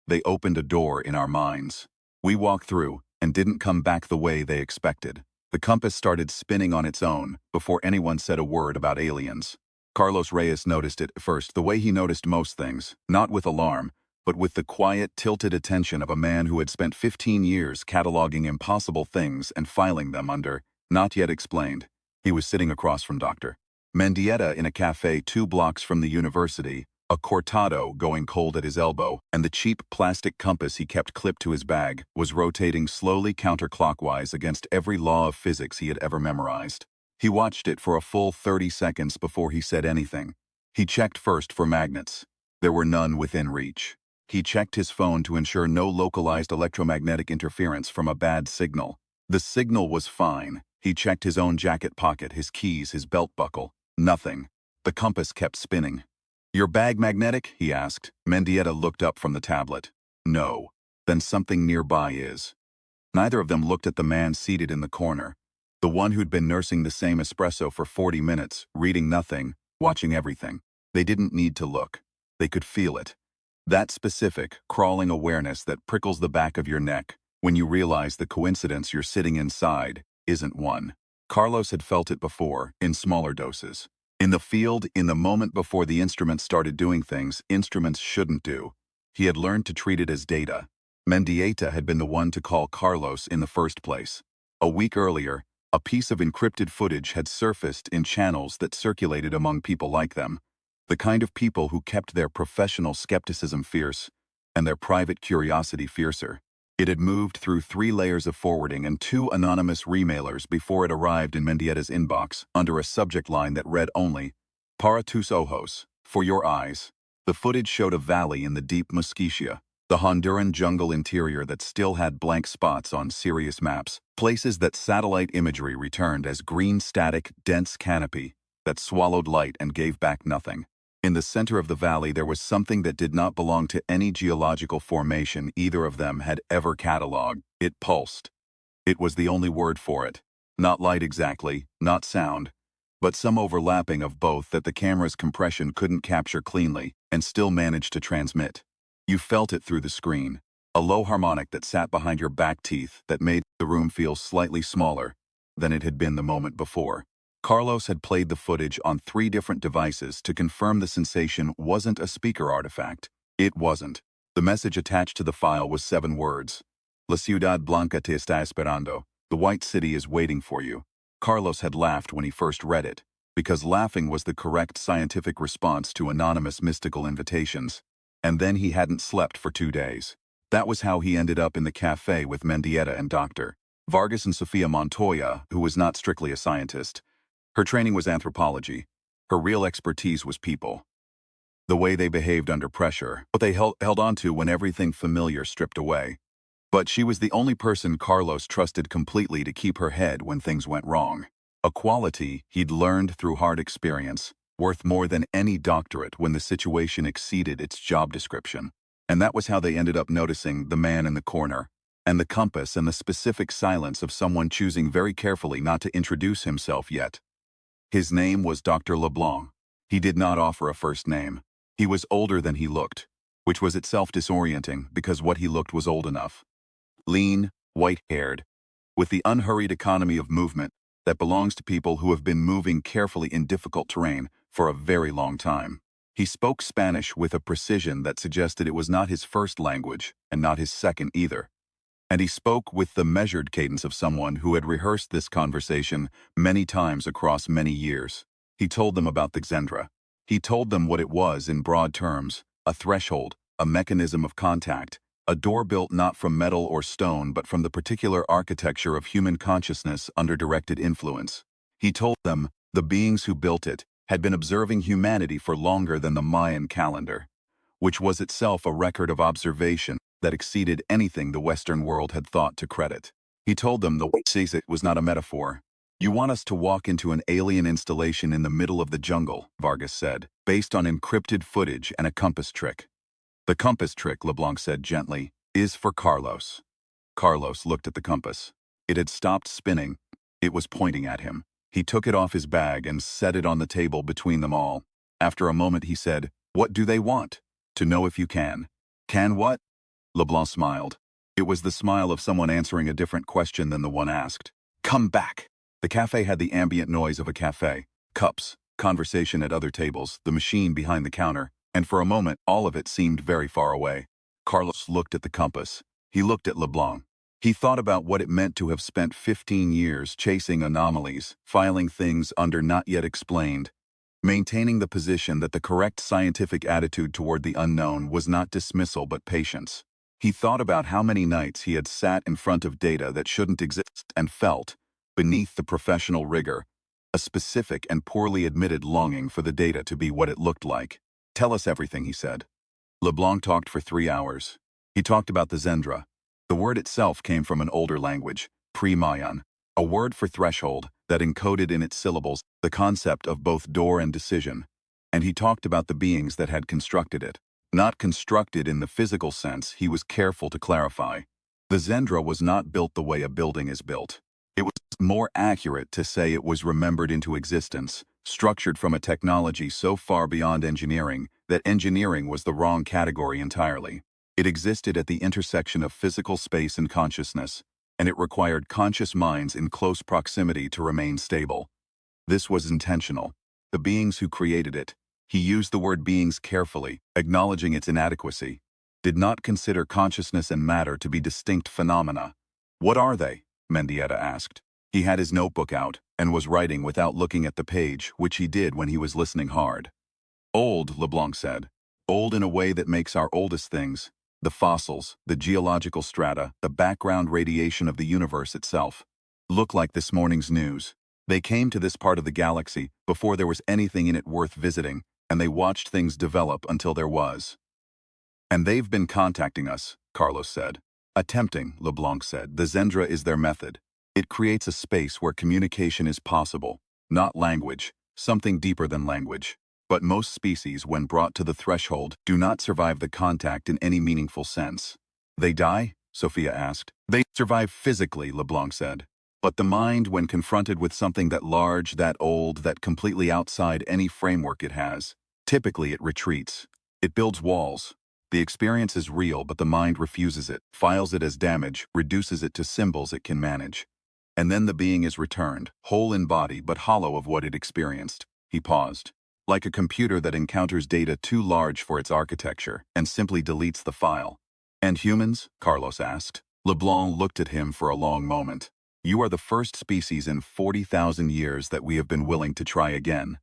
They opened a door in our minds. We walked through and didn't come back the way they expected. The compass started spinning on its own before anyone said a word about aliens. Carlos Reyes noticed it first, the way he noticed most things, not with alarm, but with the quiet, tilted attention of a man who had spent 15 years cataloging impossible things and filing them under "not yet explained." He was sitting across from Dr. Mendieta in a cafe 2 blocks from the university, a cortado going cold at his elbow, and the cheap plastic compass he kept clipped to his bag was rotating slowly counterclockwise against every law of physics he had ever memorized. He watched it for a full 30 seconds before he said anything. He checked first for magnets. There were none within reach. He checked his phone to ensure no localized electromagnetic interference from a bad signal. The signal was fine. He checked his own jacket pocket, his keys, his belt buckle. Nothing. The compass kept spinning. "Your bag magnetic?" he asked. Mendieta looked up from the tablet. "No." "Then something nearby is." Neither of them looked at the man seated in the corner. The one who'd been nursing the same espresso for 40 minutes, reading nothing, watching everything. They didn't need to look. They could feel it. That specific, crawling awareness that prickles the back of your neck when you realize the coincidence you're sitting inside isn't one. Carlos had felt it before, in smaller doses. In the field, in the moment before the instruments started doing things instruments shouldn't do. He had learned to treat it as data. Mendieta had been the one to call Carlos in the first place. A week earlier, a piece of encrypted footage had surfaced in channels that circulated among people like them. The kind of people who kept their professional skepticism fierce and their private curiosity fiercer. It had moved through 3 layers of forwarding and 2 anonymous remailers before it arrived in Mendieta's inbox under a subject line that read only, "Para tus ojos," for your eyes. The footage showed a valley in the deep Mosquitia, the Honduran jungle interior that still had blank spots on Sirius maps, places that satellite imagery returned as green static, dense canopy that swallowed light and gave back nothing. In the center of the valley there was something that did not belong to any geological formation either of them had ever cataloged. It pulsed. It was the only word for it. Not light exactly, not sound, but some overlapping of both that the camera's compression couldn't capture cleanly and still managed to transmit. You felt it through the screen. A low harmonic that sat behind your back teeth that made the room feel slightly smaller than it had been the moment before. Carlos had played the footage on 3 different devices to confirm the sensation wasn't a speaker artifact. It wasn't. The message attached to the file was 7 words. "La ciudad blanca te está esperando." The white city is waiting for you. Carlos had laughed when he first read it, because laughing was the correct scientific response to anonymous mystical invitations. And then he hadn't slept for 2 days. That was how he ended up in the cafe with Mendieta and Dr. Vargas and Sofia Montoya, who was not strictly a scientist. Her training was anthropology. Her real expertise was people. The way they behaved under pressure, what they held on to when everything familiar stripped away. But she was the only person Carlos trusted completely to keep her head when things went wrong. A quality he'd learned through hard experience, worth more than any doctorate when the situation exceeded its job description. And that was how they ended up noticing the man in the corner, and the compass and the specific silence of someone choosing very carefully not to introduce himself yet. His name was Dr. LeBlanc. He did not offer a first name. He was older than he looked, which was itself disorienting because what he looked was old enough. Lean, white-haired, with the unhurried economy of movement that belongs to people who have been moving carefully in difficult terrain for a very long time. He spoke Spanish with a precision that suggested it was not his first language and not his second either. And he spoke with the measured cadence of someone who had rehearsed this conversation many times across many years. He told them about the Xendra. He told them what it was in broad terms, a threshold, a mechanism of contact, a door built not from metal or stone but from the particular architecture of human consciousness under directed influence. He told them the beings who built it had been observing humanity for longer than the Mayan calendar, which was itself a record of observation that exceeded anything the Western world had thought to credit. He told them the way he sees it was not a metaphor. "You want us to walk into an alien installation in the middle of the jungle," Vargas said, "based on encrypted footage and a compass trick." "The compass trick," LeBlanc said gently, "is for Carlos." Carlos looked at the compass. It had stopped spinning. It was pointing at him. He took it off his bag and set it on the table between them all. After a moment he said, "What do they want?" "To know if you can." "Can what?" LeBlanc smiled. It was the smile of someone answering a different question than the one asked. Come back! The cafe had the ambient noise of a cafe. Cups, conversation at other tables, the machine behind the counter, and for a moment all of it seemed very far away. Carlos looked at the compass. He looked at LeBlanc. He thought about what it meant to have spent 15 years chasing anomalies, filing things under not yet explained, maintaining the position that the correct scientific attitude toward the unknown was not dismissal but patience. He thought about how many nights he had sat in front of data that shouldn't exist and felt, beneath the professional rigor, a specific and poorly admitted longing for the data to be what it looked like. Tell us everything, he said. LeBlanc talked for 3 hours. He talked about the Zendra. The word itself came from an older language, pre-Mayan, a word for threshold that encoded in its syllables the concept of both door and decision. And he talked about the beings that had constructed it. Not constructed in the physical sense, he was careful to clarify. The Zendra was not built the way a building is built. It was more accurate to say it was remembered into existence, structured from a technology so far beyond engineering that engineering was the wrong category entirely. It existed at the intersection of physical space and consciousness, and it required conscious minds in close proximity to remain stable. This was intentional. The beings who created it, he used the word beings carefully, acknowledging its inadequacy, did not consider consciousness and matter to be distinct phenomena. What are they? Mendieta asked. He had his notebook out and was writing without looking at the page, which he did when he was listening hard. Old, LeBlanc said. Old in a way that makes our oldest things, the fossils, the geological strata, the background radiation of the universe itself, look like this morning's news. They came to this part of the galaxy before there was anything in it worth visiting, and they watched things develop until there was. And they've been contacting us, Carlos said. Attempting, LeBlanc said. The Zendra is their method. It creates a space where communication is possible, not language, something deeper than language. But most species, when brought to the threshold, do not survive the contact in any meaningful sense. They die? Sophia asked. They survive physically, LeBlanc said. But the mind, when confronted with something that large, that old, that completely outside any framework it has, typically it retreats. It builds walls. The experience is real, but the mind refuses it, files it as damage, reduces it to symbols it can manage. And then the being is returned, whole in body but hollow of what it experienced. He paused. Like a computer that encounters data too large for its architecture and simply deletes the file. And humans? Carlos asked. LeBlanc looked at him for a long moment. You are the first species in 40,000 years that we have been willing to try again.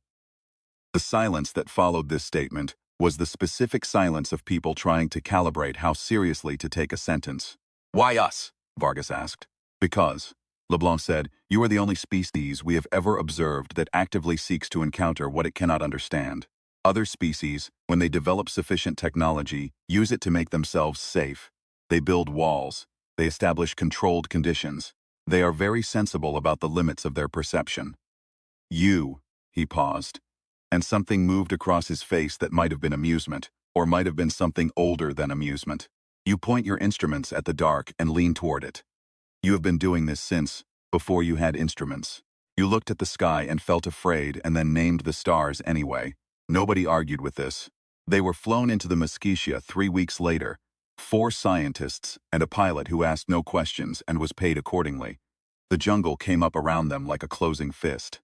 The silence that followed this statement was the specific silence of people trying to calibrate how seriously to take a sentence. Why us? Vargas asked. Because, LeBlanc said, you are the only species we have ever observed that actively seeks to encounter what it cannot understand. Other species, when they develop sufficient technology, use it to make themselves safe. They build walls. They establish controlled conditions. They are very sensible about the limits of their perception. He paused, and something moved across his face that might have been amusement, or might have been something older than amusement. You point your instruments at the dark and lean toward it. You have been doing this since, before you had instruments. You looked at the sky and felt afraid and then named the stars anyway. Nobody argued with this. They were flown into the Mesquite 3 weeks later. 4 scientists and a pilot who asked no questions and was paid accordingly. The jungle came up around them like a closing fist.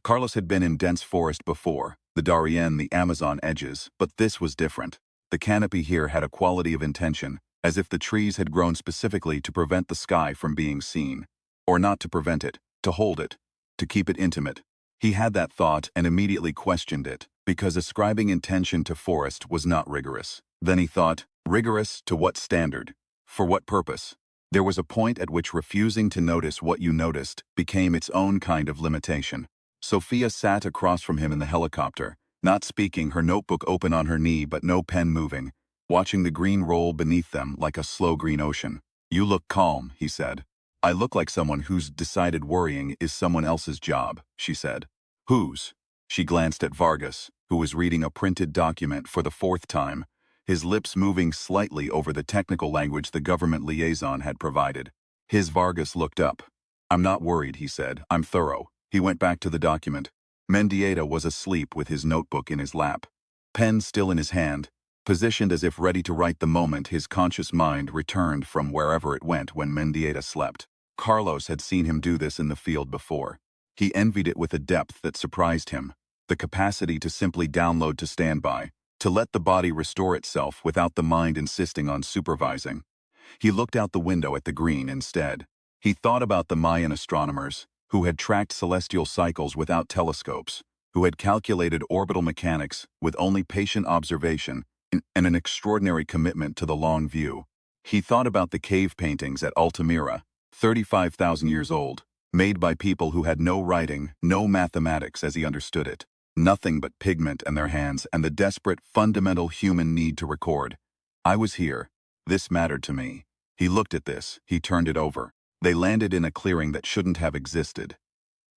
Carlos had been in dense forest before, the Darien, the Amazon edges, but this was different. The canopy here had a quality of intention, as if the trees had grown specifically to prevent the sky from being seen. Or not to prevent it, to hold it, to keep it intimate. He had that thought and immediately questioned it, because ascribing intention to forest was not rigorous. Then he thought, rigorous to what standard? For what purpose? There was a point at which refusing to notice what you noticed became its own kind of limitation. Sophia sat across from him in the helicopter, not speaking, her notebook open on her knee but no pen moving, watching the green roll beneath them like a slow green ocean. You look calm, he said. I look like someone who's decided worrying is someone else's job, she said. Whose? She glanced at Vargas, who was reading a printed document for the 4th time, his lips moving slightly over the technical language the government liaison had provided. Vargas looked up. I'm not worried, he said. I'm thorough. He went back to the document. Mendieta was asleep with his notebook in his lap. Pen still in his hand, positioned as if ready to write the moment his conscious mind returned from wherever it went when Mendieta slept. Carlos had seen him do this in the field before. He envied it with a depth that surprised him, the capacity to simply download to standby, to let the body restore itself without the mind insisting on supervising. He looked out the window at the green instead. He thought about the Mayan astronomers, who had tracked celestial cycles without telescopes, who had calculated orbital mechanics with only patient observation and an extraordinary commitment to the long view. He thought about the cave paintings at Altamira, 35,000 years old, made by people who had no writing, no mathematics as he understood it, nothing but pigment in their hands and the desperate, fundamental human need to record. I was here. This mattered to me. He looked at this, he turned it over. They landed in a clearing that shouldn't have existed.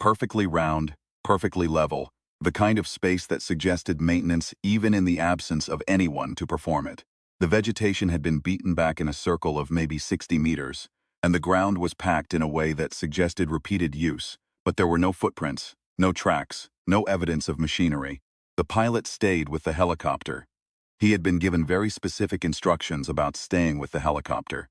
Perfectly round, perfectly level, the kind of space that suggested maintenance even in the absence of anyone to perform it. The vegetation had been beaten back in a circle of maybe 60 meters, and the ground was packed in a way that suggested repeated use, but there were no footprints, no tracks, no evidence of machinery. The pilot stayed with the helicopter. He had been given very specific instructions about staying with the helicopter.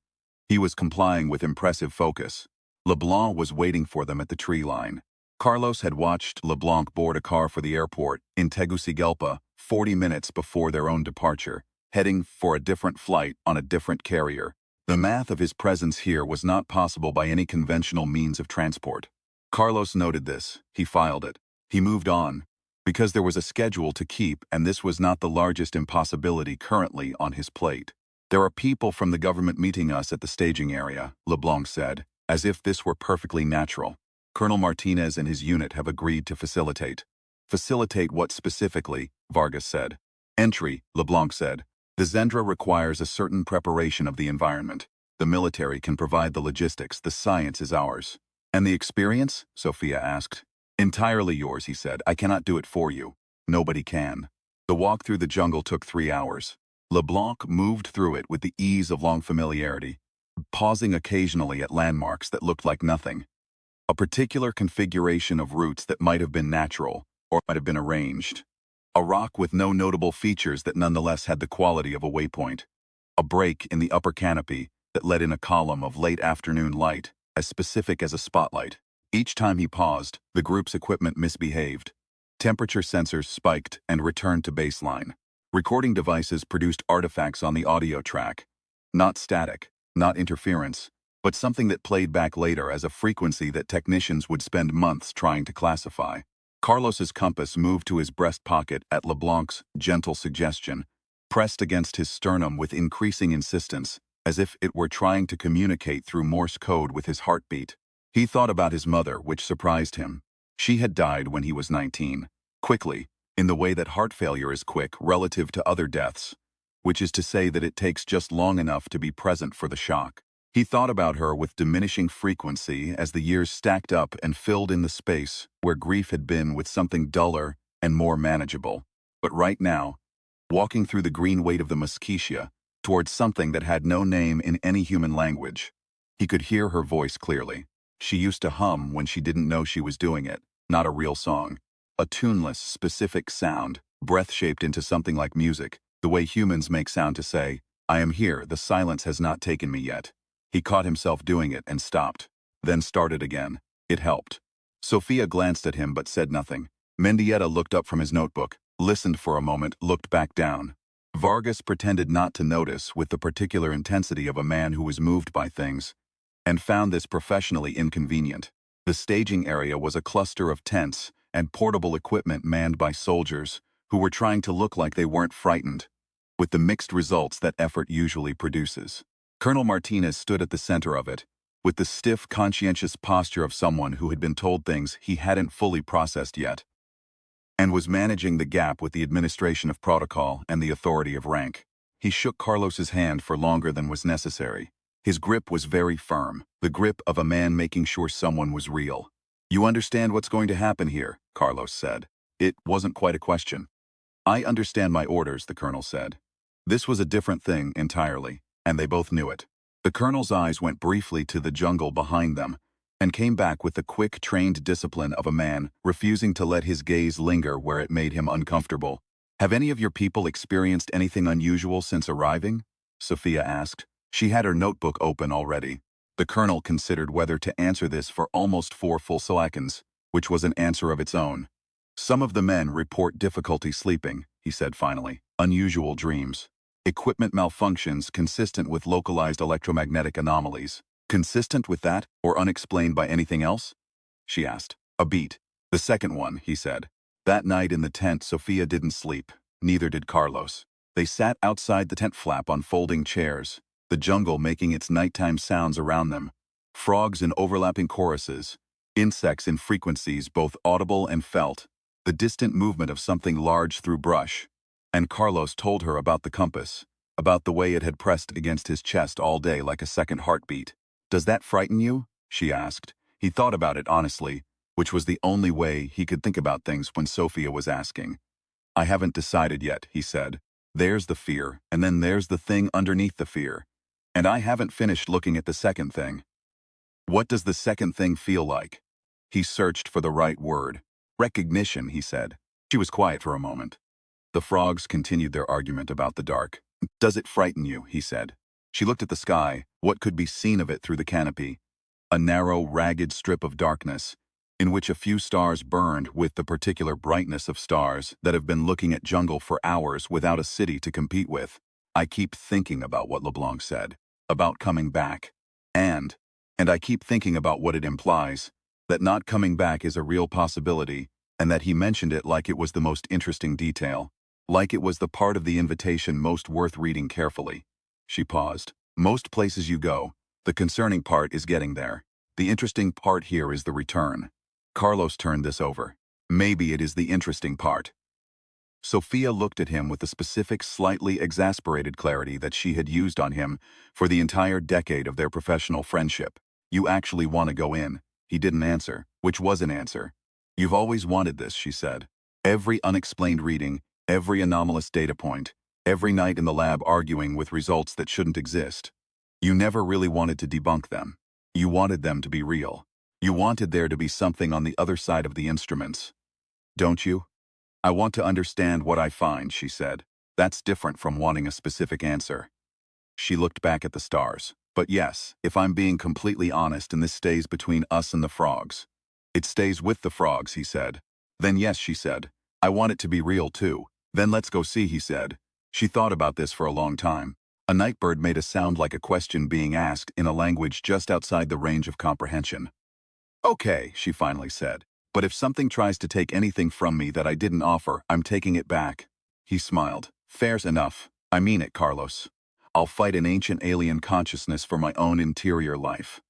He was complying with impressive focus. LeBlanc was waiting for them at the tree line. Carlos had watched LeBlanc board a car for the airport in Tegucigalpa 40 minutes before their own departure, heading for a different flight on a different carrier. The math of his presence here was not possible by any conventional means of transport. Carlos noted this. He filed it. He moved on, because there was a schedule to keep and this was not the largest impossibility currently on his plate. There are people from the government meeting us at the staging area, LeBlanc said, as if this were perfectly natural. Colonel Martinez and his unit have agreed to facilitate. Facilitate what specifically? Vargas said. Entry, LeBlanc said. The Zendra requires a certain preparation of the environment. The military can provide the logistics, the science is ours. And the experience? Sophia asked. Entirely yours, he said. I cannot do it for you. Nobody can. The walk through the jungle took 3 hours. LeBlanc moved through it with the ease of long familiarity, pausing occasionally at landmarks that looked like nothing. A particular configuration of routes that might have been natural, or might have been arranged. A rock with no notable features that nonetheless had the quality of a waypoint. A break in the upper canopy that let in a column of late afternoon light, as specific as a spotlight. Each time he paused, the group's equipment misbehaved. Temperature sensors spiked and returned to baseline. Recording devices produced artifacts on the audio track. Not static, not interference, but something that played back later as a frequency that technicians would spend months trying to classify. Carlos's compass moved to his breast pocket at LeBlanc's gentle suggestion, pressed against his sternum with increasing insistence, as if it were trying to communicate through Morse code with his heartbeat. He thought about his mother, which surprised him. She had died when he was 19, quickly, in the way that heart failure is quick relative to other deaths, which is to say that it takes just long enough to be present for the shock. He thought about her with diminishing frequency as the years stacked up and filled in the space where grief had been with something duller and more manageable. But right now, walking through the green weight of the Mesquite towards something that had no name in any human language, he could hear her voice clearly. She used to hum when she didn't know she was doing it, not a real song. A tuneless, specific sound, breath-shaped into something like music, the way humans make sound to say, I am here, the silence has not taken me yet. He caught himself doing it and stopped, then started again. It helped. Sophia glanced at him but said nothing. Mendieta looked up from his notebook, listened for a moment, looked back down. Vargas pretended not to notice with the particular intensity of a man who was moved by things, and found this professionally inconvenient. The staging area was a cluster of tents and portable equipment manned by soldiers who were trying to look like they weren't frightened, with the mixed results that effort usually produces. Colonel Martinez stood at the center of it, with the stiff, conscientious posture of someone who had been told things he hadn't fully processed yet, and was managing the gap with the administration of protocol and the authority of rank. He shook Carlos's hand for longer than was necessary. His grip was very firm, the grip of a man making sure someone was real. You understand what's going to happen here, Carlos said. It wasn't quite a question. I understand my orders, the colonel said. This was a different thing entirely, and they both knew it. The colonel's eyes went briefly to the jungle behind them, and came back with the quick, trained discipline of a man refusing to let his gaze linger where it made him uncomfortable. Have any of your people experienced anything unusual since arriving? Sophia asked. She had her notebook open already. The colonel considered whether to answer this for almost 4 full seconds, which was an answer of its own. Some of the men report difficulty sleeping, he said finally. Unusual dreams. Equipment malfunctions consistent with localized electromagnetic anomalies. Consistent with that, or unexplained by anything else? She asked. A beat. The second one, he said. That night in the tent, Sophia didn't sleep. Neither did Carlos. They sat outside the tent flap on folding chairs, the jungle making its nighttime sounds around them. Frogs in overlapping choruses, insects in frequencies both audible and felt, the distant movement of something large through brush. And Carlos told her about the compass, about the way it had pressed against his chest all day like a second heartbeat. Does that frighten you? She asked. He thought about it honestly, which was the only way he could think about things when Sophia was asking. I haven't decided yet, he said. There's the fear, and then there's the thing underneath the fear. And I haven't finished looking at the second thing. What does the second thing feel like? He searched for the right word. Recognition, he said. She was quiet for a moment. The frogs continued their argument about the dark. Does it frighten you? He said. She looked at the sky, what could be seen of it through the canopy. A narrow, ragged strip of darkness, in which a few stars burned with the particular brightness of stars that have been looking at jungle for hours without a city to compete with. I keep thinking about what LeBlanc said, about coming back. And I keep thinking about what it implies, that not coming back is a real possibility, and that he mentioned it like it was the most interesting detail, like it was the part of the invitation most worth reading carefully. She paused. Most places you go, the concerning part is getting there. The interesting part here is the return. Carlos turned this over. Maybe it is the interesting part. Sophia looked at him with the specific, slightly exasperated clarity that she had used on him for the entire decade of their professional friendship. You actually want to go in? He didn't answer, which was an answer. You've always wanted this, she said. Every unexplained reading, every anomalous data point, every night in the lab arguing with results that shouldn't exist. You never really wanted to debunk them. You wanted them to be real. You wanted there to be something on the other side of the instruments. Don't you? I want to understand what I find, she said. That's different from wanting a specific answer. She looked back at the stars. But yes, if I'm being completely honest, and this stays between us and the frogs. It stays with the frogs, he said. Then yes, she said. I want it to be real too. Then let's go see, he said. She thought about this for a long time. A nightbird made a sound like a question being asked in a language just outside the range of comprehension. Okay, she finally said. But if something tries to take anything from me that I didn't offer, I'm taking it back. He smiled. Fair's enough. I mean it, Carlos. I'll fight an ancient alien consciousness for my own interior life.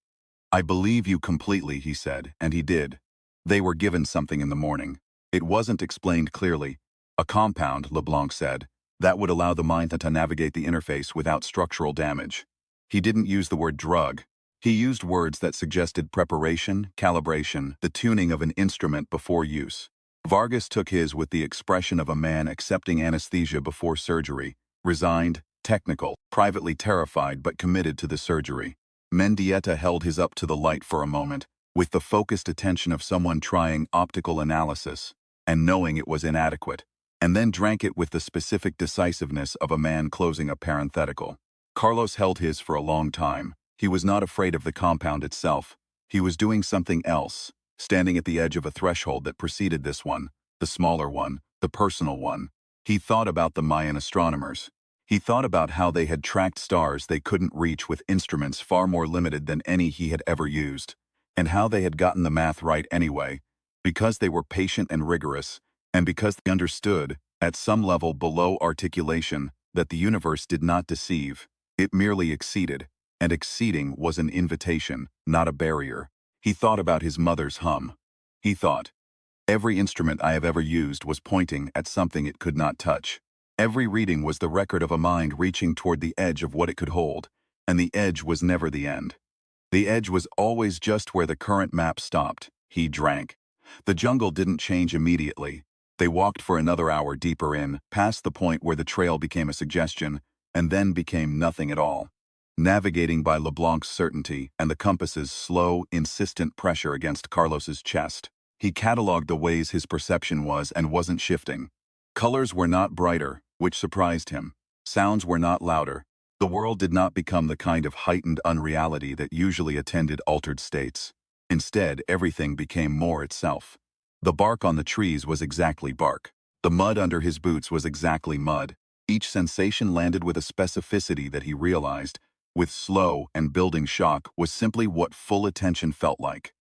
I believe you completely, he said, and he did. They were given something in the morning. It wasn't explained clearly. A compound, LeBlanc said, that would allow the mind to navigate the interface without structural damage. He didn't use the word drug. He used words that suggested preparation, calibration, the tuning of an instrument before use. Vargas took his with the expression of a man accepting anesthesia before surgery, resigned, technical, privately terrified but committed to the surgery. Mendieta held his up to the light for a moment, with the focused attention of someone trying optical analysis, and knowing it was inadequate, and then drank it with the specific decisiveness of a man closing a parenthetical. Carlos held his for a long time. He was not afraid of the compound itself. He was doing something else, standing at the edge of a threshold that preceded this one, the smaller one, the personal one. He thought about the Mayan astronomers. He thought about how they had tracked stars they couldn't reach with instruments far more limited than any he had ever used, and how they had gotten the math right anyway, because they were patient and rigorous, and because they understood, at some level below articulation, that the universe did not deceive, it merely exceeded. And exceeding was an invitation, not a barrier. He thought about his mother's hum. He thought, every instrument I have ever used was pointing at something it could not touch. Every reading was the record of a mind reaching toward the edge of what it could hold, and the edge was never the end. The edge was always just where the current map stopped. He drank. The jungle didn't change immediately. They walked for another hour deeper in, past the point where the trail became a suggestion, and then became nothing at all. Navigating by LeBlanc's certainty and the compass's slow, insistent pressure against Carlos's chest, he catalogued the ways his perception was and wasn't shifting. Colors were not brighter, which surprised him. Sounds were not louder. The world did not become the kind of heightened unreality that usually attended altered states. Instead, everything became more itself. The bark on the trees was exactly bark. The mud under his boots was exactly mud. Each sensation landed with a specificity that he realized, with slow and building shock, was simply what full attention felt like.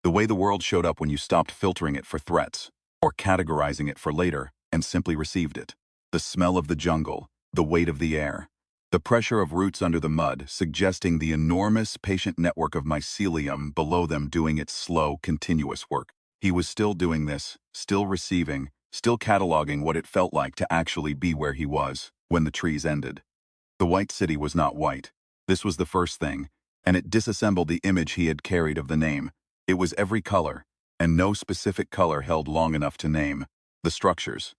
The way the world showed up when you stopped filtering it for threats, or categorizing it for later, and simply received it. The smell of the jungle, the weight of the air, the pressure of roots under the mud, suggesting the enormous patient network of mycelium below them doing its slow, continuous work. He was still doing this, still receiving, still cataloging what it felt like to actually be where he was, when the trees ended. The white city was not white. This was the first thing, and it disassembled the image he had carried of the name. It was every color, and no specific color held long enough to name. The structures.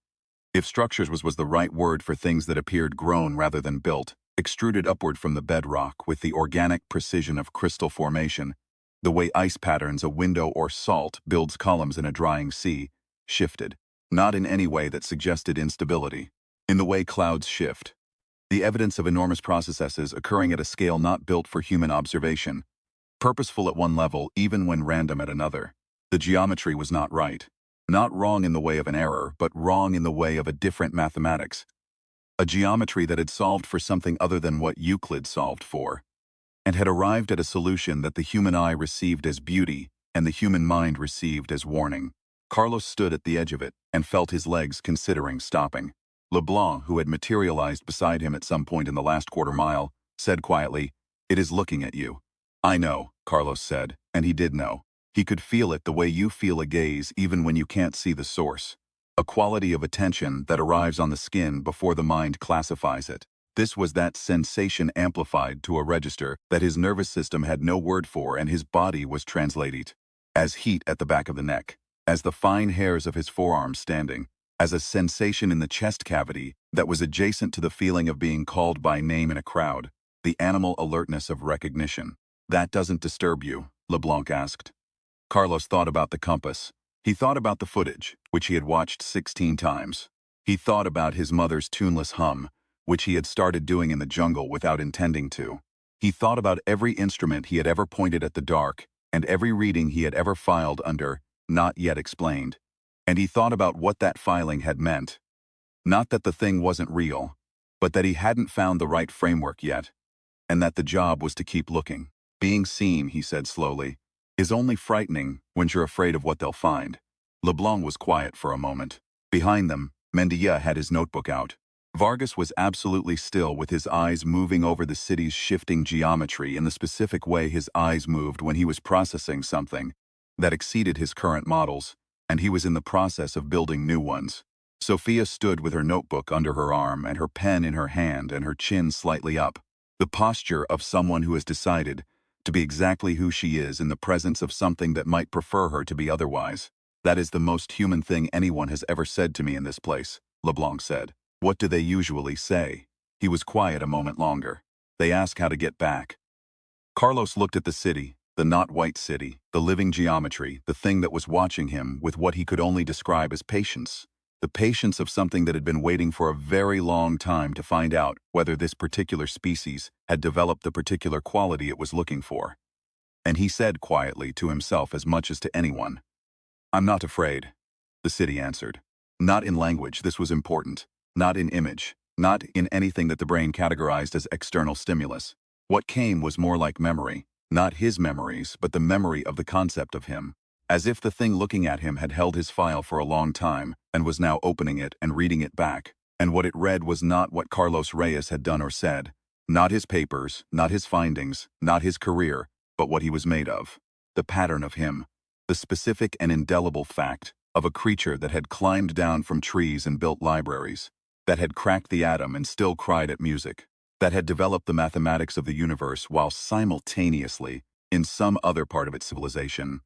If structures was the right word for things that appeared grown rather than built, extruded upward from the bedrock with the organic precision of crystal formation, the way ice patterns a window or salt builds columns in a drying sea, shifted, not in any way that suggested instability, in the way clouds shift. The evidence of enormous processes occurring at a scale not built for human observation, purposeful at one level even when random at another. The geometry was not right. Not wrong in the way of an error, but wrong in the way of a different mathematics. A geometry that had solved for something other than what Euclid solved for, and had arrived at a solution that the human eye received as beauty and the human mind received as warning. Carlos stood at the edge of it and felt his legs considering stopping. LeBlanc, who had materialized beside him at some point in the last quarter mile, said quietly, "It is looking at you." "I know," Carlos said, and he did know. He could feel it the way you feel a gaze even when you can't see the source. A quality of attention that arrives on the skin before the mind classifies it. This was that sensation amplified to a register that his nervous system had no word for and his body was translating as heat at the back of the neck, as the fine hairs of his forearms standing, as a sensation in the chest cavity that was adjacent to the feeling of being called by name in a crowd, the animal alertness of recognition. "That doesn't disturb you?" LeBlanc asked. Carlos thought about the compass. He thought about the footage, which he had watched 16 times. He thought about his mother's tuneless hum, which he had started doing in the jungle without intending to. He thought about every instrument he had ever pointed at the dark, and every reading he had ever filed under, "Not Yet Explained." And he thought about what that filing had meant. Not that the thing wasn't real, but that he hadn't found the right framework yet, and that the job was to keep looking. "Being seen," he said slowly, "is only frightening when you're afraid of what they'll find." LeBlanc was quiet for a moment. Behind them, Mendia had his notebook out. Vargas was absolutely still with his eyes moving over the city's shifting geometry in the specific way his eyes moved when he was processing something that exceeded his current models, and he was in the process of building new ones. Sophia stood with her notebook under her arm and her pen in her hand and her chin slightly up, the posture of someone who has decided to be exactly who she is in the presence of something that might prefer her to be otherwise. "That is the most human thing anyone has ever said to me in this place," LeBlanc said. "What do they usually say?" He was quiet a moment longer. "They ask how to get back." Carlos looked at the city, the not white city, the living geometry, the thing that was watching him with what he could only describe as patience. The patience of something that had been waiting for a very long time to find out whether this particular species had developed the particular quality it was looking for. And he said quietly to himself as much as to anyone, "I'm not afraid," the city answered. Not in language, this was important. Not in image. Not in anything that the brain categorized as external stimulus. What came was more like memory. Not his memories, but the memory of the concept of him. As if the thing looking at him had held his file for a long time and was now opening it and reading it back. And what it read was not what Carlos Reyes had done or said. Not his papers, not his findings, not his career, but what he was made of. The pattern of him. The specific and indelible fact of a creature that had climbed down from trees and built libraries, that had cracked the atom and still cried at music, that had developed the mathematics of the universe while simultaneously, in some other part of its civilization,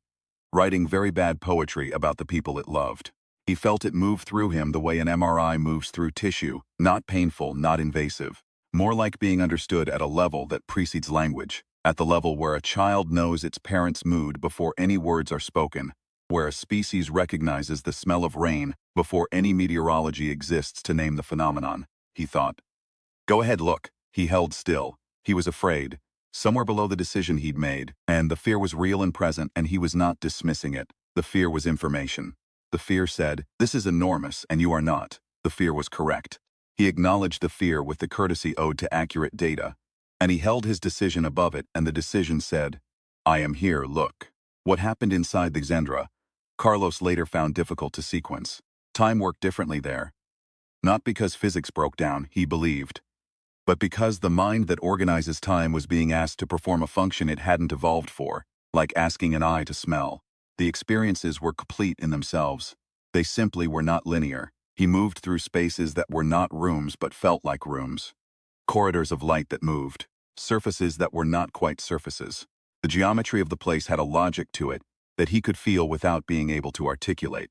writing very bad poetry about the people it loved. He felt it move through him the way an MRI moves through tissue, not painful, not invasive, more like being understood at a level that precedes language, at the level where a child knows its parent's mood before any words are spoken, where a species recognizes the smell of rain before any meteorology exists to name the phenomenon, he thought. Go ahead, look. He held still. He was afraid. Somewhere below the decision he'd made, and the fear was real and present, and he was not dismissing it. The fear was information. The fear said, "This is enormous, and you are not." The fear was correct. He acknowledged the fear with the courtesy owed to accurate data, and he held his decision above it, and the decision said, "I am here, look." What happened inside the Xendra, Carlos later found difficult to sequence. Time worked differently there. Not because physics broke down, he believed, but because the mind that organizes time was being asked to perform a function it hadn't evolved for, like asking an eye to smell. The experiences were complete in themselves. They simply were not linear. He moved through spaces that were not rooms but felt like rooms. Corridors of light that moved. Surfaces that were not quite surfaces. The geometry of the place had a logic to it that he could feel without being able to articulate.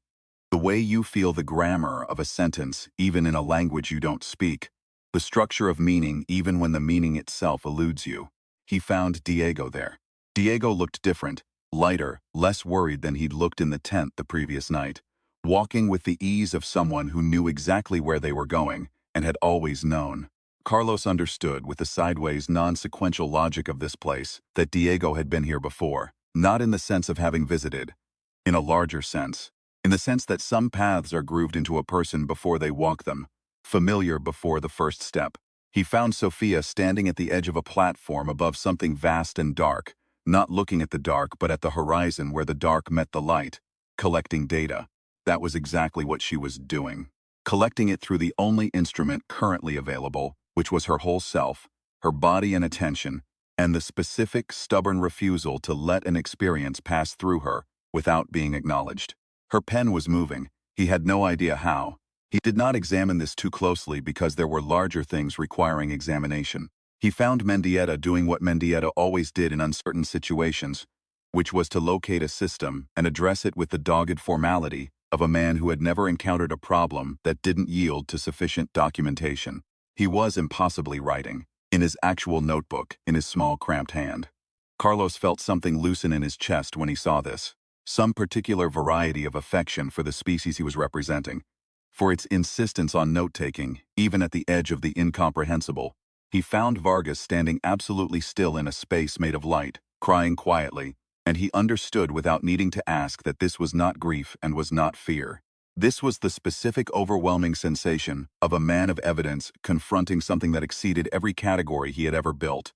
The way you feel the grammar of a sentence, even in a language you don't speak. The structure of meaning, even when the meaning itself eludes you. He found Diego there. Diego looked different, lighter, less worried than he'd looked in the tent the previous night, walking with the ease of someone who knew exactly where they were going and had always known. Carlos understood, with the sideways, non-sequential logic of this place, that Diego had been here before, not in the sense of having visited, in a larger sense, in the sense that some paths are grooved into a person before they walk them, familiar before the first step. He found Sophia standing at the edge of a platform above something vast and dark, not looking at the dark but at the horizon where the dark met the light, collecting data. That was exactly what she was doing. Collecting it through the only instrument currently available, which was her whole self, her body and attention, and the specific, stubborn refusal to let an experience pass through her without being acknowledged. Her pen was moving. He had no idea how. He did not examine this too closely because there were larger things requiring examination. He found Mendieta doing what Mendieta always did in uncertain situations, which was to locate a system and address it with the dogged formality of a man who had never encountered a problem that didn't yield to sufficient documentation. He was impossibly writing, in his actual notebook, in his small cramped hand. Carlos felt something loosen in his chest when he saw this, some particular variety of affection for the species he was representing, for its insistence on note-taking, even at the edge of the incomprehensible. He found Vargas standing absolutely still in a space made of light, crying quietly, and he understood without needing to ask that this was not grief and was not fear. This was the specific overwhelming sensation of a man of evidence confronting something that exceeded every category he had ever built,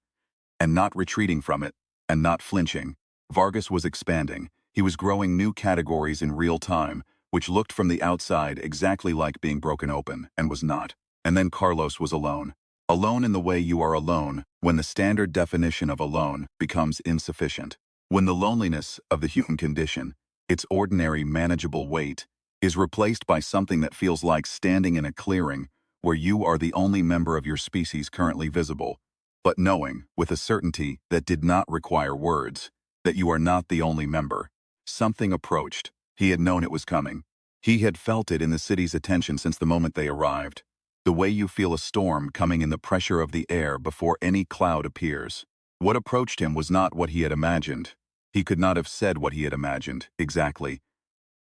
and not retreating from it, and not flinching. Vargas was expanding. He was growing new categories in real time, which looked from the outside exactly like being broken open, and was not. And then Carlos was alone. Alone in the way you are alone when the standard definition of alone becomes insufficient. When the loneliness of the human condition, its ordinary manageable weight, is replaced by something that feels like standing in a clearing where you are the only member of your species currently visible, but knowing, with a certainty that did not require words, that you are not the only member. Something approached. He had known it was coming. He had felt it in the city's attention since the moment they arrived. The way you feel a storm coming in the pressure of the air before any cloud appears. What approached him was not what he had imagined. He could not have said what he had imagined, exactly.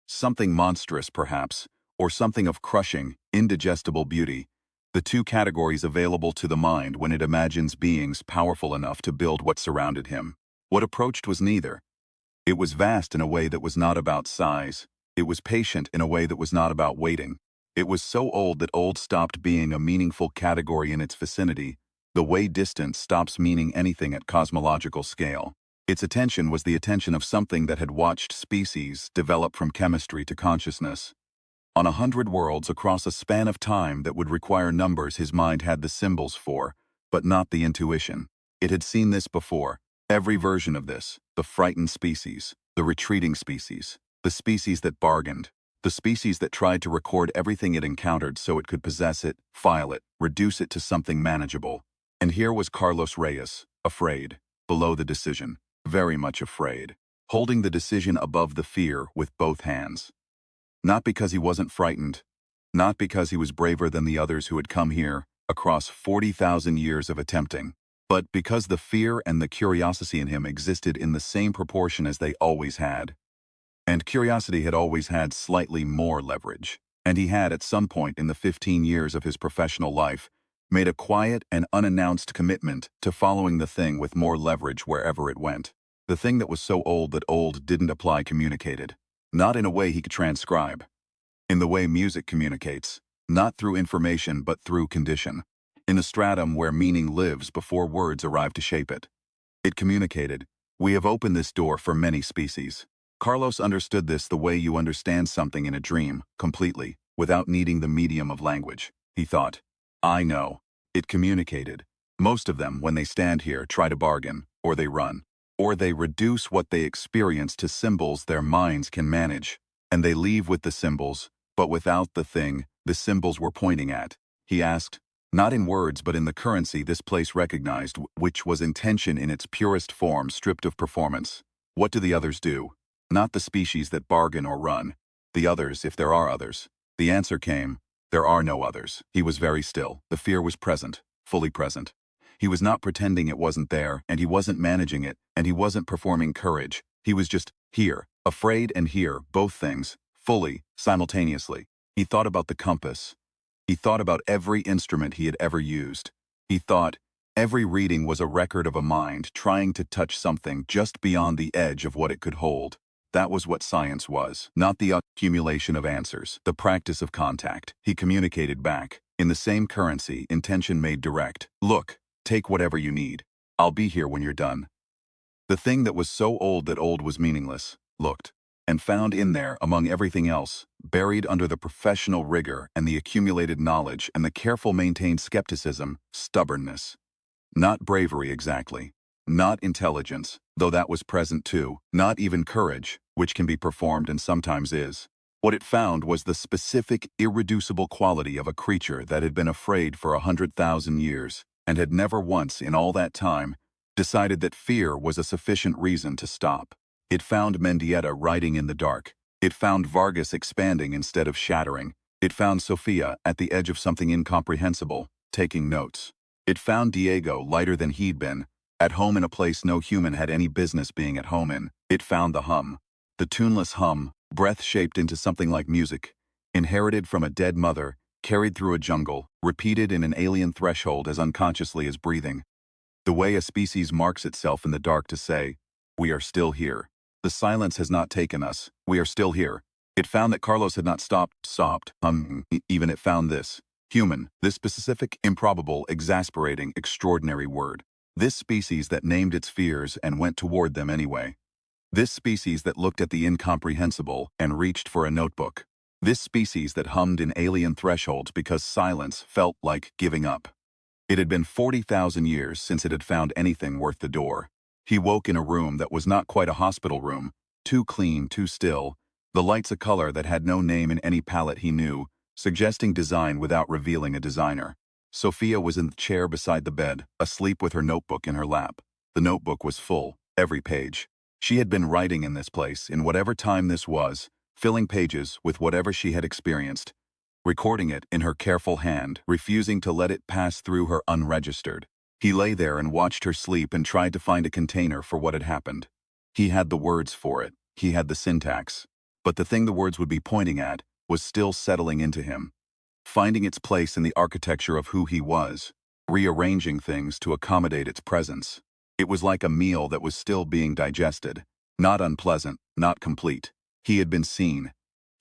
Something monstrous, perhaps, or something of crushing, indigestible beauty. The two categories available to the mind when it imagines beings powerful enough to build what surrounded him. What approached was neither. It was vast in a way that was not about size. It was patient in a way that was not about waiting. It was so old that old stopped being a meaningful category in its vicinity, the way distance stops meaning anything at cosmological scale. Its attention was the attention of something that had watched species develop from chemistry to consciousness. On 100 worlds across a span of time that would require numbers his mind had the symbols for, but not the intuition. It had seen this before. Every version of this, the frightened species, the retreating species, the species that bargained, the species that tried to record everything it encountered so it could possess it, file it, reduce it to something manageable. And here was Carlos Reyes, afraid, below the decision, very much afraid, holding the decision above the fear with both hands. Not because he wasn't frightened, not because he was braver than the others who had come here across 40,000 years of attempting, but because the fear and the curiosity in him existed in the same proportion as they always had. And curiosity had always had slightly more leverage. And he had, at some point in the 15 years of his professional life, made a quiet and unannounced commitment to following the thing with more leverage wherever it went. The thing that was so old that old didn't apply communicated. Not in a way he could transcribe. In the way music communicates. Not through information but through condition. In a stratum where meaning lives before words arrive to shape it. It communicated, "We have opened this door for many species." Carlos understood this the way you understand something in a dream, completely, without needing the medium of language. He thought, I know. It communicated. Most of them, when they stand here, try to bargain, or they run. Or they reduce what they experience to symbols their minds can manage. And they leave with the symbols, but without the thing the symbols were pointing at. He asked, not in words but in the currency this place recognized, which was intention in its purest form stripped of performance. What do the others do? Not the species that bargain or run. The others, if there are others. The answer came, there are no others. He was very still. The fear was present, fully present. He was not pretending it wasn't there, and he wasn't managing it, and he wasn't performing courage. He was just here, afraid and here, both things, fully, simultaneously. He thought about the compass. He thought about every instrument he had ever used. He thought, every reading was a record of a mind trying to touch something just beyond the edge of what it could hold. That was what science was, not the accumulation of answers, the practice of contact. He communicated back. In the same currency, intention made direct. Look, take whatever you need. I'll be here when you're done. The thing that was so old that old was meaningless, looked, and found in there, among everything else, buried under the professional rigor and the accumulated knowledge and the careful maintained skepticism, stubbornness. Not bravery exactly. Not intelligence, though that was present too. Not even courage, which can be performed and sometimes is. What it found was the specific, irreducible quality of a creature that had been afraid for 100,000 years, and had never once in all that time decided that fear was a sufficient reason to stop. It found Mendieta writing in the dark. It found Vargas expanding instead of shattering. It found Sofia at the edge of something incomprehensible, taking notes. It found Diego lighter than he'd been, at home in a place no human had any business being at home in. It found the hum. The tuneless hum, breath shaped into something like music, inherited from a dead mother, carried through a jungle, repeated in an alien threshold as unconsciously as breathing. The way a species marks itself in the dark to say, we are still here. The silence has not taken us. We are still here. It found that Carlos had not stopped, even it found this. Human, this specific, improbable, exasperating, extraordinary word. This species that named its fears and went toward them anyway. This species that looked at the incomprehensible and reached for a notebook. This species that hummed in alien thresholds because silence felt like giving up. It had been 40,000 years since it had found anything worth the door. He woke in a room that was not quite a hospital room, too clean, too still, the lights a color that had no name in any palette he knew, suggesting design without revealing a designer. Sofia was in the chair beside the bed, asleep with her notebook in her lap. The notebook was full, every page. She had been writing in this place, in whatever time this was, filling pages with whatever she had experienced, recording it in her careful hand, refusing to let it pass through her unregistered. He lay there and watched her sleep and tried to find a container for what had happened. He had the words for it. He had the syntax. But the thing the words would be pointing at was still settling into him, finding its place in the architecture of who he was, rearranging things to accommodate its presence. It was like a meal that was still being digested, not unpleasant, not complete. He had been seen.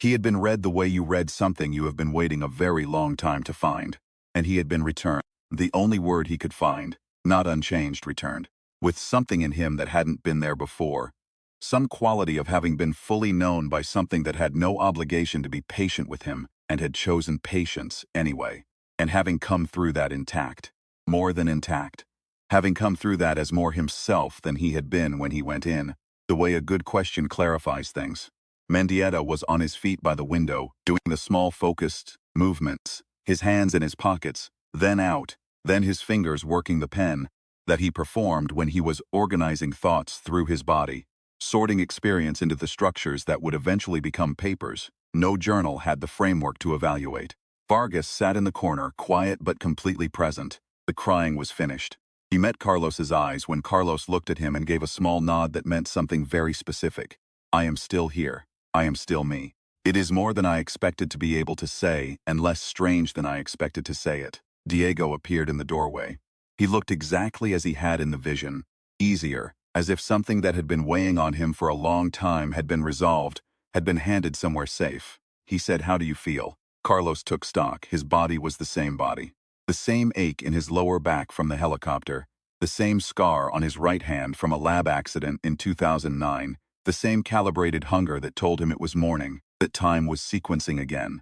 He had been read the way you read something you have been waiting a very long time to find. And he had been returned. The only word he could find, not unchanged, returned, with something in him that hadn't been there before. Some quality of having been fully known by something that had no obligation to be patient with him and had chosen patience anyway. And having come through that intact, more than intact. Having come through that as more himself than he had been when he went in, the way a good question clarifies things. Mendieta was on his feet by the window, doing the small focused movements, his hands in his pockets, then out, then his fingers working the pen, that he performed when he was organizing thoughts through his body, sorting experience into the structures that would eventually become papers. No journal had the framework to evaluate. Vargas sat in the corner, quiet but completely present. The crying was finished. He met Carlos's eyes when Carlos looked at him and gave a small nod that meant something very specific. I am still here. I am still me. It is more than I expected to be able to say, and less strange than I expected to say it. Diego appeared in the doorway. He looked exactly as he had in the vision, easier, as if something that had been weighing on him for a long time had been resolved, had been handed somewhere safe. He said, "How do you feel?" Carlos took stock. His body was the same body. The same ache in his lower back from the helicopter, the same scar on his right hand from a lab accident in 2009, the same calibrated hunger that told him it was morning, that time was sequencing again,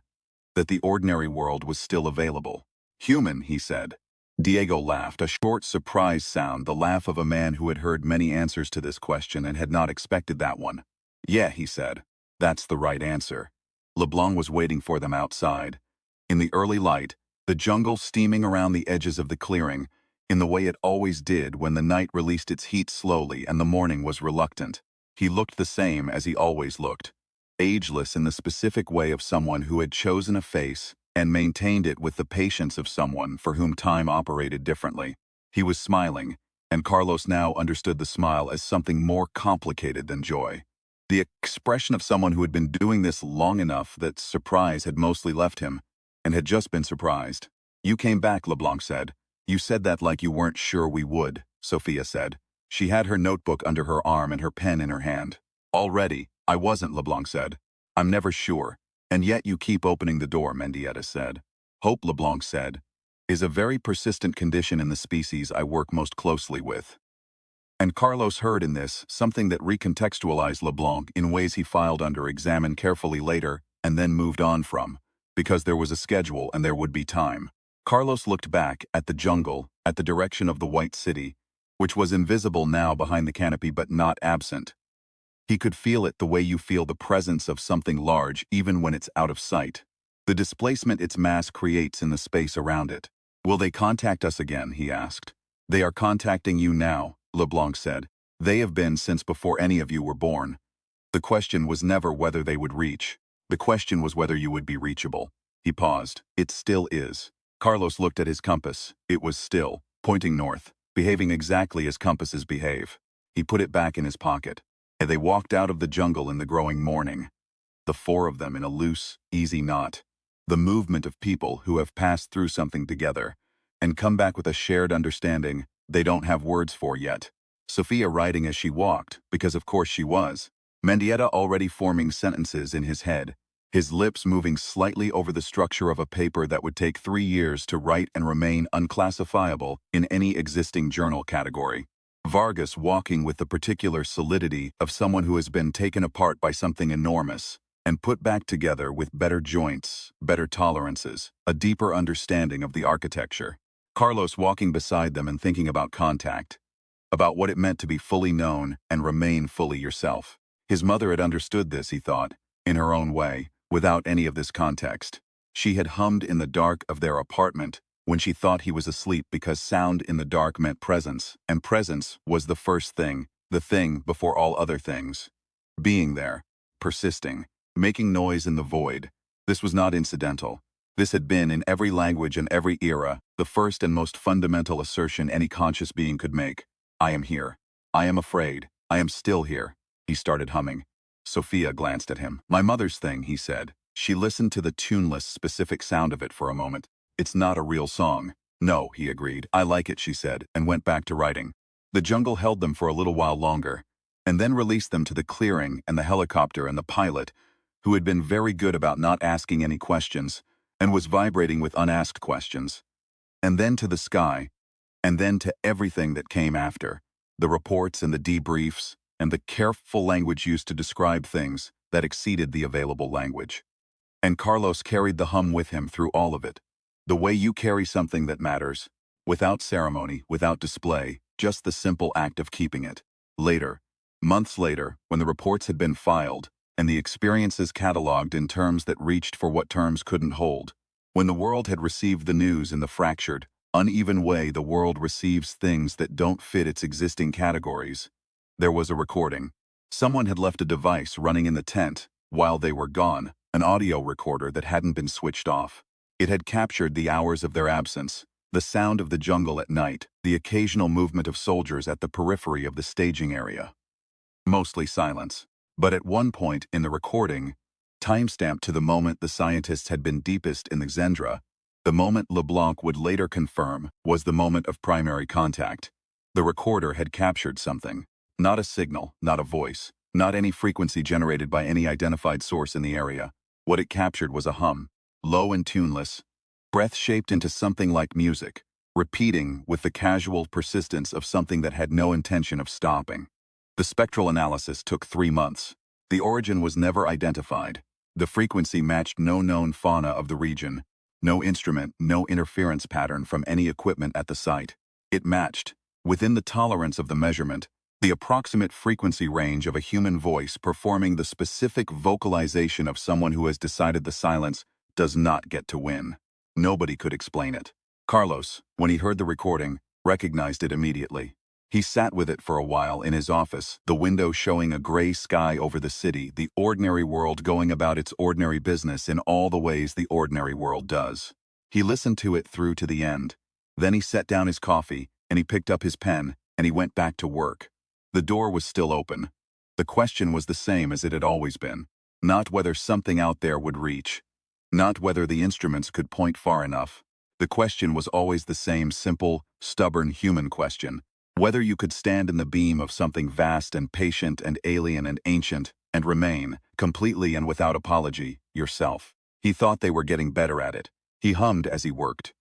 that the ordinary world was still available. "Human," he said. Diego laughed, a short, surprised sound, the laugh of a man who had heard many answers to this question and had not expected that one. "Yeah," he said. "That's the right answer." LeBlanc was waiting for them outside. In the early light, the jungle steaming around the edges of the clearing, in the way it always did when the night released its heat slowly and the morning was reluctant. He looked the same as he always looked, ageless in the specific way of someone who had chosen a face and maintained it with the patience of someone for whom time operated differently. He was smiling, and Carlos now understood the smile as something more complicated than joy. The expression of someone who had been doing this long enough that surprise had mostly left him, and had just been surprised. "You came back," LeBlanc said. "You said that like you weren't sure we would," Sophia said. She had her notebook under her arm and her pen in her hand. "Already, I wasn't," LeBlanc said. "I'm never sure. And yet you keep opening the door," Mendieta said. "Hope," LeBlanc said, "is a very persistent condition in the species I work most closely with." And Carlos heard in this something that recontextualized LeBlanc in ways he filed under examine carefully later and then moved on from, because there was a schedule and there would be time. Carlos looked back at the jungle, at the direction of the White City, which was invisible now behind the canopy but not absent. He could feel it the way you feel the presence of something large even when it's out of sight. The displacement its mass creates in the space around it. "Will they contact us again?" he asked. "They are contacting you now," LeBlanc said. "They have been since before any of you were born. The question was never whether they would reach. The question was whether you would be reachable." He paused. "It still is." Carlos looked at his compass. It was still, pointing north, behaving exactly as compasses behave. He put it back in his pocket. And they walked out of the jungle in the growing morning. The four of them in a loose, easy knot. The movement of people who have passed through something together and come back with a shared understanding they don't have words for yet. Sophia writing as she walked, because of course she was. Mendieta already forming sentences in his head, his lips moving slightly over the structure of a paper that would take 3 years to write and remain unclassifiable in any existing journal category. Vargas walking with the particular solidity of someone who has been taken apart by something enormous and put back together with better joints, better tolerances, a deeper understanding of the architecture. Carlos walking beside them and thinking about contact, about what it meant to be fully known and remain fully yourself. His mother had understood this, he thought, in her own way, without any of this context. She had hummed in the dark of their apartment when she thought he was asleep because sound in the dark meant presence, and presence was the first thing, the thing before all other things. Being there, persisting, making noise in the void. This was not incidental. This had been, in every language and every era, the first and most fundamental assertion any conscious being could make. "I am here. I am afraid. I am still here." He started humming. Sophia glanced at him. "My mother's thing," he said. She listened to the tuneless, specific sound of it for a moment. "It's not a real song." "No," he agreed. "I like it," she said, and went back to writing. The jungle held them for a little while longer, and then released them to the clearing and the helicopter and the pilot, who had been very good about not asking any questions, and was vibrating with unasked questions. And then to the sky, and then to everything that came after, the reports and the debriefs, and the careful language used to describe things that exceeded the available language. And Carlos carried the hum with him through all of it. The way you carry something that matters, without ceremony, without display, just the simple act of keeping it. Later, months later, when the reports had been filed, and the experiences catalogued in terms that reached for what terms couldn't hold, when the world had received the news in the fractured, uneven way the world receives things that don't fit its existing categories, there was a recording. Someone had left a device running in the tent while they were gone, an audio recorder that hadn't been switched off. It had captured the hours of their absence, the sound of the jungle at night, the occasional movement of soldiers at the periphery of the staging area. Mostly silence. But at one point in the recording, timestamped to the moment the scientists had been deepest in the Xendra, the moment LeBlanc would later confirm was the moment of primary contact. The recorder had captured something. Not a signal, not a voice, not any frequency generated by any identified source in the area. What it captured was a hum, low and tuneless, breath shaped into something like music, repeating with the casual persistence of something that had no intention of stopping. The spectral analysis took 3 months. The origin was never identified. The frequency matched no known fauna of the region. No instrument, no interference pattern from any equipment at the site. It matched, within the tolerance of the measurement, the approximate frequency range of a human voice performing the specific vocalization of someone who has decided the silence does not get to win. Nobody could explain it. Carlos, when he heard the recording, recognized it immediately. He sat with it for a while in his office, the window showing a gray sky over the city, the ordinary world going about its ordinary business in all the ways the ordinary world does. He listened to it through to the end. Then he set down his coffee, and he picked up his pen, and he went back to work. The door was still open. The question was the same as it had always been. Not whether something out there would reach. Not whether the instruments could point far enough. The question was always the same simple, stubborn human question. Whether you could stand in the beam of something vast and patient and alien and ancient and remain, completely and without apology, yourself. He thought they were getting better at it. He hummed as he worked.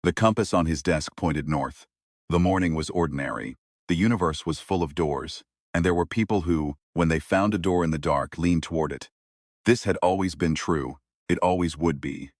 The compass on his desk pointed north. The morning was ordinary. The universe was full of doors, and there were people who, when they found a door in the dark, leaned toward it. This had always been true. It always would be.